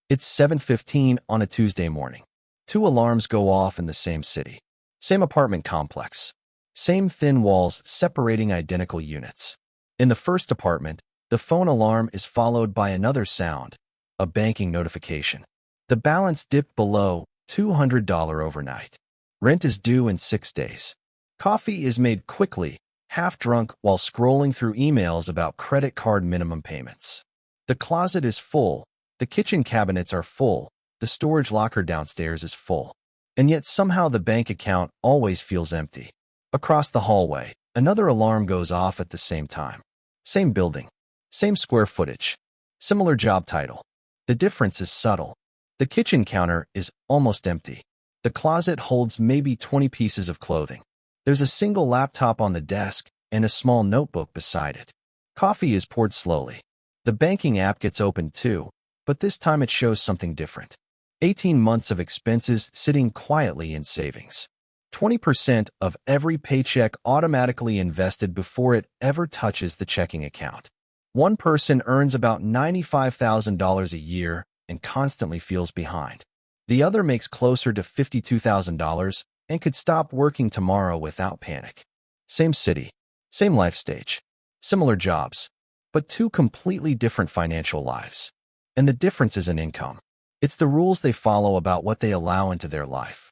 It's 7:15 on a Tuesday morning. Two alarms go off in the same city. Same apartment complex. Same thin walls separating identical units. In the first apartment, the phone alarm is followed by another sound, a banking notification. The balance dipped below $200 overnight. Rent is due in 6 days. Coffee is made quickly, half drunk while scrolling through emails about credit card minimum payments. The closet is full, the kitchen cabinets are full, the storage locker downstairs is full. And yet somehow the bank account always feels empty. Across the hallway, another alarm goes off at the same time. Same building, same square footage, similar job title. The difference is subtle. The kitchen counter is almost empty. The closet holds maybe 20 pieces of clothing. There's a single laptop on the desk and a small notebook beside it. Coffee is poured slowly. The banking app gets opened too, but this time it shows something different. 18 months of expenses sitting quietly in savings. 20% of every paycheck automatically invested before it ever touches the checking account. One person earns about $95,000 a year and constantly feels behind. The other makes closer to $52,000 and could stop working tomorrow without panic. Same city, same life stage, similar jobs, but two completely different financial lives. And the difference is in income. It's the rules they follow about what they allow into their life.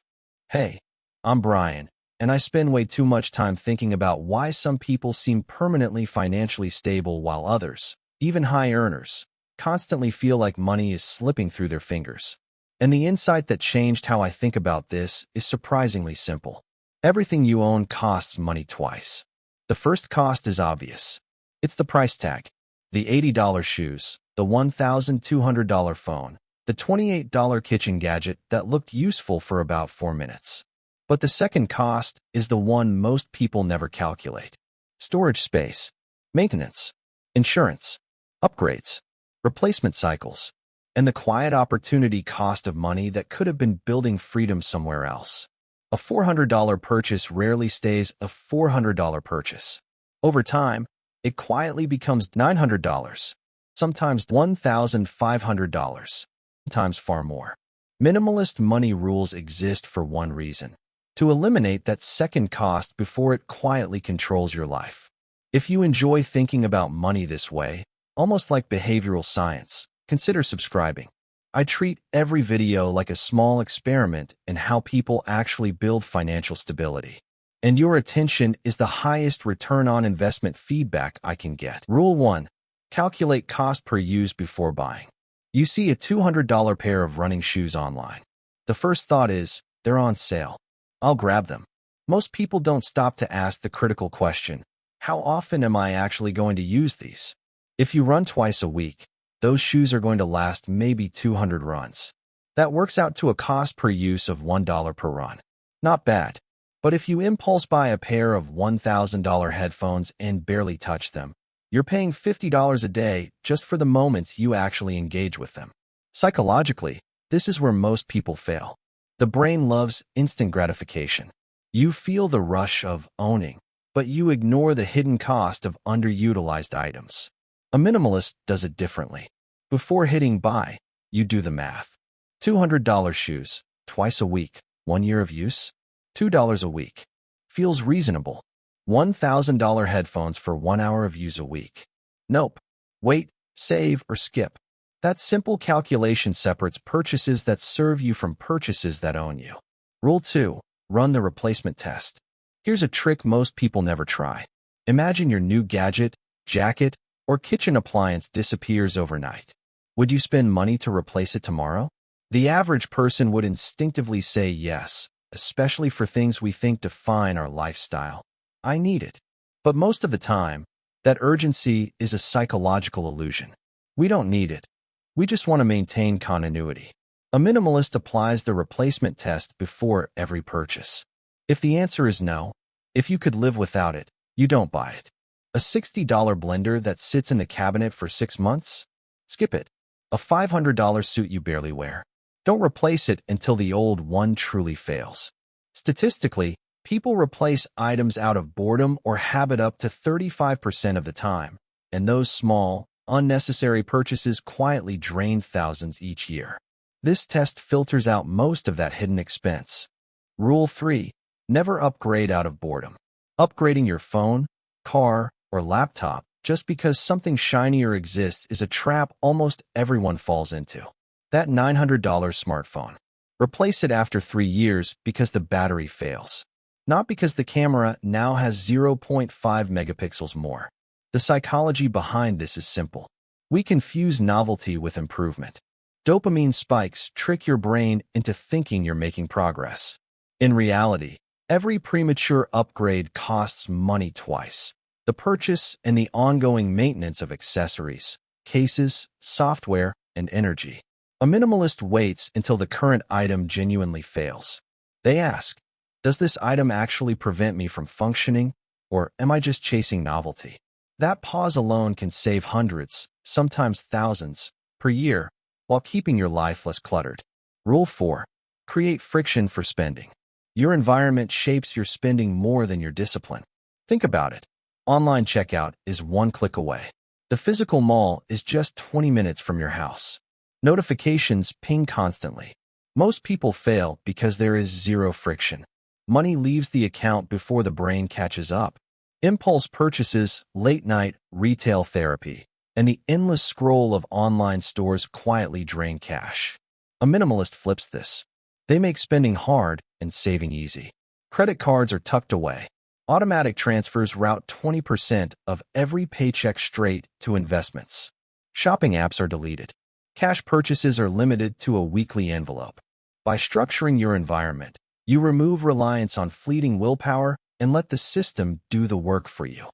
Hey, I'm Brian, and I spend way too much time thinking about why some people seem permanently financially stable while others, even high earners, constantly feel like money is slipping through their fingers. And the insight that changed how I think about this is surprisingly simple. Everything you own costs money twice. The first cost is obvious. It's the price tag. The $80 shoes, the $1,200 phone, the $28 kitchen gadget that looked useful for about 4 minutes. But the second cost is the one most people never calculate. Storage space, maintenance, insurance, upgrades, replacement cycles, and the quiet opportunity cost of money that could have been building freedom somewhere else. A $400 purchase rarely stays a $400 purchase. Over time, it quietly becomes $900, sometimes $1,500, sometimes far more. Minimalist money rules exist for one reason: to eliminate that second cost before it quietly controls your life. If you enjoy thinking about money this way, almost like behavioral science, consider subscribing. I treat every video like a small experiment in how people actually build financial stability. And your attention is the highest return on investment feedback I can get. Rule 1. Calculate cost per use before buying. You see a $200 pair of running shoes online. The first thought is, they're on sale. I'll grab them. Most people don't stop to ask the critical question, how often am I actually going to use these? If you run twice a week, those shoes are going to last maybe 200 runs. That works out to a cost per use of $1 per run. Not bad. But if you impulse buy a pair of $1,000 headphones and barely touch them, you're paying $50 a day just for the moments you actually engage with them. Psychologically, this is where most people fail. The brain loves instant gratification. You feel the rush of owning, but you ignore the hidden cost of underutilized items. A minimalist does it differently. Before hitting buy, you do the math. $200 shoes, twice a week, 1 year of use? $2 a week. Feels reasonable. $1,000 headphones for 1 hour of use a week. Nope. Wait, save, or skip. That simple calculation separates purchases that serve you from purchases that own you. Rule 2. Run the replacement test. Here's a trick most people never try. Imagine your new gadget, jacket, or kitchen appliance disappears overnight. Would you spend money to replace it tomorrow? The average person would instinctively say yes, especially for things we think define our lifestyle. I need it. But most of the time, that urgency is a psychological illusion. We don't need it. We just want to maintain continuity. A minimalist applies the replacement test before every purchase. If the answer is no, if you could live without it, you don't buy it. A $60 blender that sits in the cabinet for 6 months? Skip it. A $500 suit you barely wear? Don't replace it until the old one truly fails. Statistically, people replace items out of boredom or habit up to 35% of the time, and those small, Unnecessary purchases quietly drain thousands each year. This test filters out most of that hidden expense. Rule 3. Never upgrade out of boredom. Upgrading your phone, car, or laptop just because something shinier exists is a trap almost everyone falls into. That $900 smartphone. Replace it after 3 years because the battery fails. Not because the camera now has 0.5 megapixels more. The psychology behind this is simple. We confuse novelty with improvement. Dopamine spikes trick your brain into thinking you're making progress. In reality, every premature upgrade costs money twice. The purchase and the ongoing maintenance of accessories, cases, software, and energy. A minimalist waits until the current item genuinely fails. They ask, does this item actually prevent me from functioning, or am I just chasing novelty? That pause alone can save hundreds, sometimes thousands, per year, while keeping your life less cluttered. Rule 4. Create friction for spending. Your environment shapes your spending more than your discipline. Think about it. Online checkout is 1 click away. The physical mall is just 20 minutes from your house. Notifications ping constantly. Most people fail because there is zero friction. Money leaves the account before the brain catches up. Impulse purchases, late-night retail therapy, and the endless scroll of online stores quietly drain cash. A minimalist flips this. They make spending hard and saving easy. Credit cards are tucked away. Automatic transfers route 20% of every paycheck straight to investments. Shopping apps are deleted. Cash purchases are limited to a weekly envelope. By structuring your environment, you remove reliance on fleeting willpower and let the system do the work for you.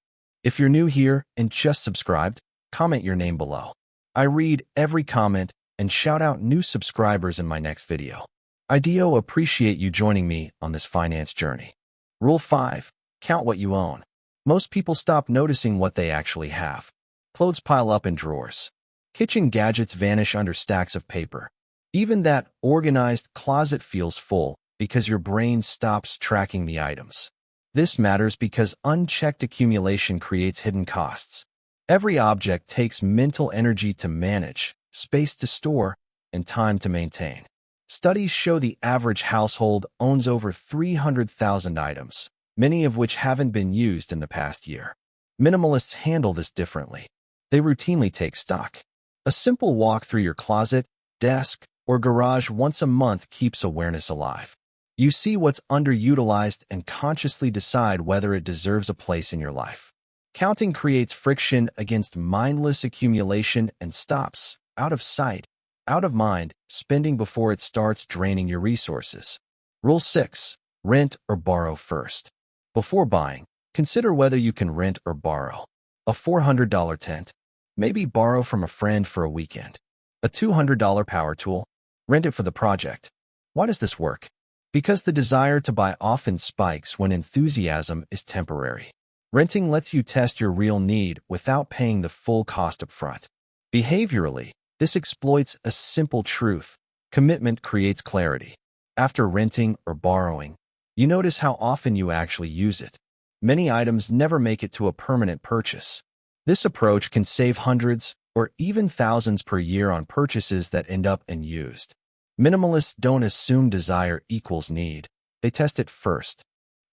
If you're new here and just subscribed, comment your name below. I read every comment and shout out new subscribers in my next video. I do appreciate you joining me on this finance journey. Rule 5. Count what you own. Most people stop noticing what they actually have. Clothes pile up in drawers. Kitchen gadgets vanish under stacks of paper. Even that organized closet feels full because your brain stops tracking the items. This matters because unchecked accumulation creates hidden costs. Every object takes mental energy to manage, space to store, and time to maintain. Studies show the average household owns over 300,000 items, many of which haven't been used in the past year. Minimalists handle this differently. They routinely take stock. A simple walk through your closet, desk, or garage once a month keeps awareness alive. You see what's underutilized and consciously decide whether it deserves a place in your life. Counting creates friction against mindless accumulation and stops, out of sight, out of mind, spending before it starts draining your resources. Rule 6. Rent or borrow first. Before buying, consider whether you can rent or borrow. A $400 tent? Maybe borrow from a friend for a weekend. A $200 power tool? Rent it for the project. Why does this work? Because the desire to buy often spikes when enthusiasm is temporary. Renting lets you test your real need without paying the full cost up front. Behaviorally, this exploits a simple truth. Commitment creates clarity. After renting or borrowing, you notice how often you actually use it. Many items never make it to a permanent purchase. This approach can save hundreds or even thousands per year on purchases that end up unused. Minimalists don't assume desire equals need. They test it first.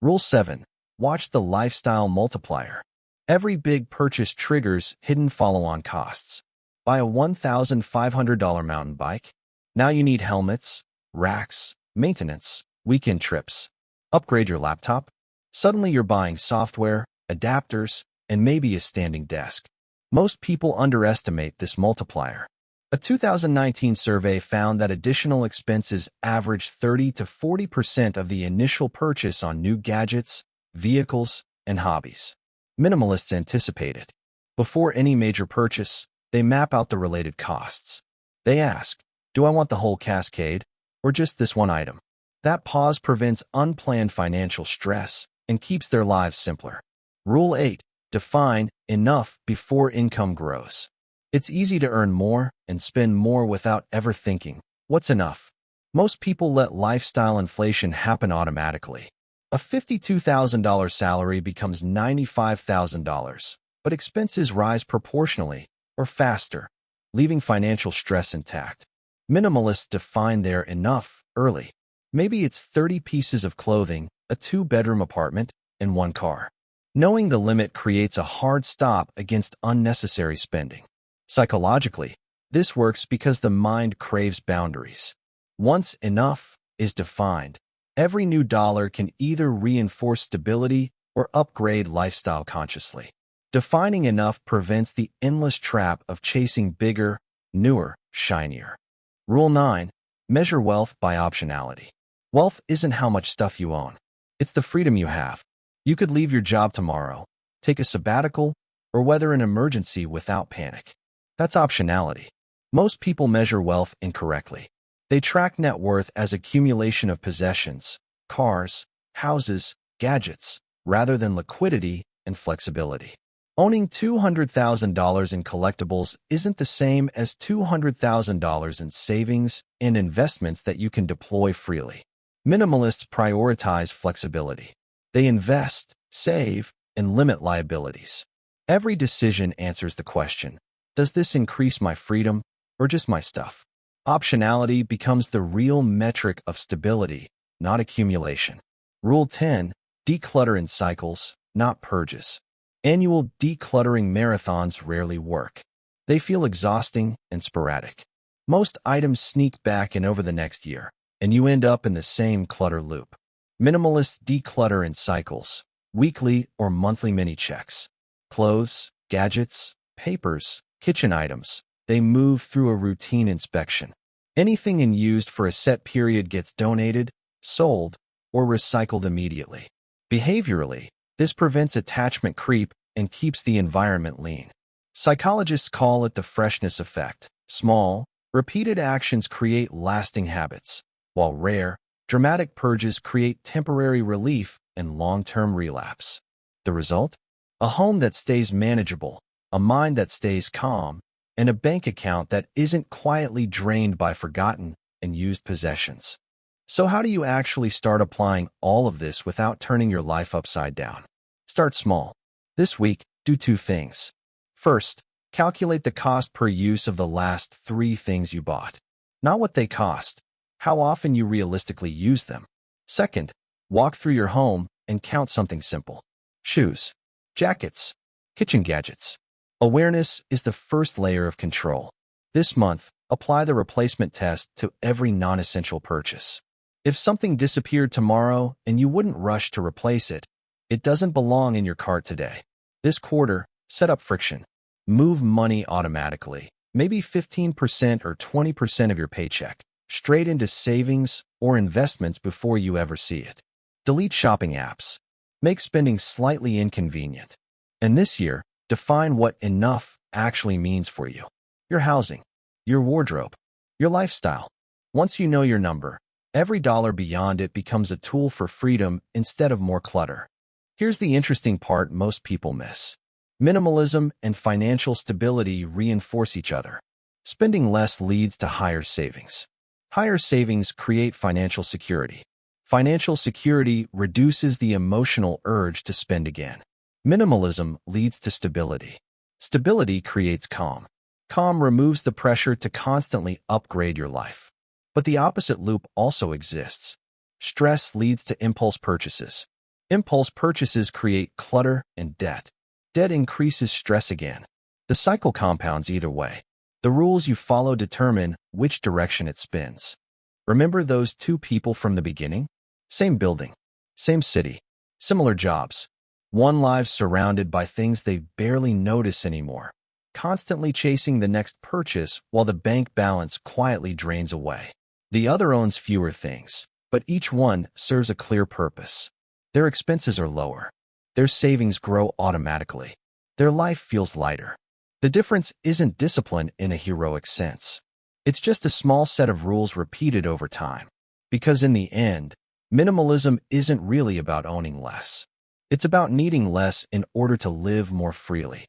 Rule 7. Watch the lifestyle multiplier. Every big purchase triggers hidden follow-on costs. Buy a $1,500 mountain bike. Now you need helmets, racks, maintenance, weekend trips. Upgrade your laptop. Suddenly you're buying software, adapters, and maybe a standing desk. Most people underestimate this multiplier. A 2019 survey found that additional expenses average 30 to 40% of the initial purchase on new gadgets, vehicles, and hobbies. Minimalists anticipate it. Before any major purchase, they map out the related costs. They ask, do I want the whole cascade, or just this one item? That pause prevents unplanned financial stress and keeps their lives simpler. Rule 8. Define enough before income grows. It's easy to earn more and spend more without ever thinking, what's enough? Most people let lifestyle inflation happen automatically. A $52,000 salary becomes $95,000, but expenses rise proportionally, or faster, leaving financial stress intact. Minimalists define their enough early. Maybe it's 30 pieces of clothing, a two-bedroom apartment, and one car. Knowing the limit creates a hard stop against unnecessary spending. Psychologically, this works because the mind craves boundaries. Once enough is defined, every new dollar can either reinforce stability or upgrade lifestyle consciously. Defining enough prevents the endless trap of chasing bigger, newer, shinier. Rule 9. Measure wealth by optionality. Wealth isn't how much stuff you own. It's the freedom you have. You could leave your job tomorrow, take a sabbatical, or weather an emergency without panic. That's optionality. Most people measure wealth incorrectly. They track net worth as accumulation of possessions, cars, houses, gadgets, rather than liquidity and flexibility. Owning $200,000 in collectibles isn't the same as $200,000 in savings and investments that you can deploy freely. Minimalists prioritize flexibility. They invest, save, and limit liabilities. Every decision answers the question, does this increase my freedom or just my stuff? Optionality becomes the real metric of stability, not accumulation. Rule 10. Declutter in cycles, not purges. Annual decluttering marathons rarely work. They feel exhausting and sporadic. Most items sneak back in over the next year, and you end up in the same clutter loop. Minimalists declutter in cycles, weekly or monthly mini-checks. Clothes, gadgets, papers, kitchen items, they move through a routine inspection. Anything unused for a set period gets donated, sold, or recycled immediately. Behaviorally, this prevents attachment creep and keeps the environment lean. Psychologists call it the freshness effect. Small, repeated actions create lasting habits, while rare, dramatic purges create temporary relief and long-term relapse. The result? A home that stays manageable, a mind that stays calm, and a bank account that isn't quietly drained by forgotten and used possessions. So how do you actually start applying all of this without turning your life upside down? Start small. This week, do 2 things. First, calculate the cost per use of the last 3 things you bought. Not what they cost, how often you realistically use them. Second, walk through your home and count something simple. Shoes, jackets, kitchen gadgets. Awareness is the first layer of control. This month, apply the replacement test to every non-essential purchase. If something disappeared tomorrow and you wouldn't rush to replace it, it doesn't belong in your cart today. This quarter, set up friction. Move money automatically, maybe 15% or 20% of your paycheck, straight into savings or investments before you ever see it. Delete shopping apps. Make spending slightly inconvenient. And this year, define what enough actually means for you. Your housing, your wardrobe, your lifestyle. Once you know your number, every dollar beyond it becomes a tool for freedom instead of more clutter. Here's the interesting part most people miss. Minimalism and financial stability reinforce each other. Spending less leads to higher savings. Higher savings create financial security. Financial security reduces the emotional urge to spend again. Minimalism leads to stability. Stability creates calm. Calm removes the pressure to constantly upgrade your life. But the opposite loop also exists. Stress leads to impulse purchases. Impulse purchases create clutter and debt. Debt increases stress again. The cycle compounds either way. The rules you follow determine which direction it spins. Remember those 2 people from the beginning? Same building, same city, similar jobs. One life surrounded by things they barely notice anymore, constantly chasing the next purchase while the bank balance quietly drains away. The other owns fewer things, but each one serves a clear purpose. Their expenses are lower. Their savings grow automatically. Their life feels lighter. The difference isn't discipline in a heroic sense. It's just a small set of rules repeated over time. Because in the end, minimalism isn't really about owning less. It's about needing less in order to live more freely.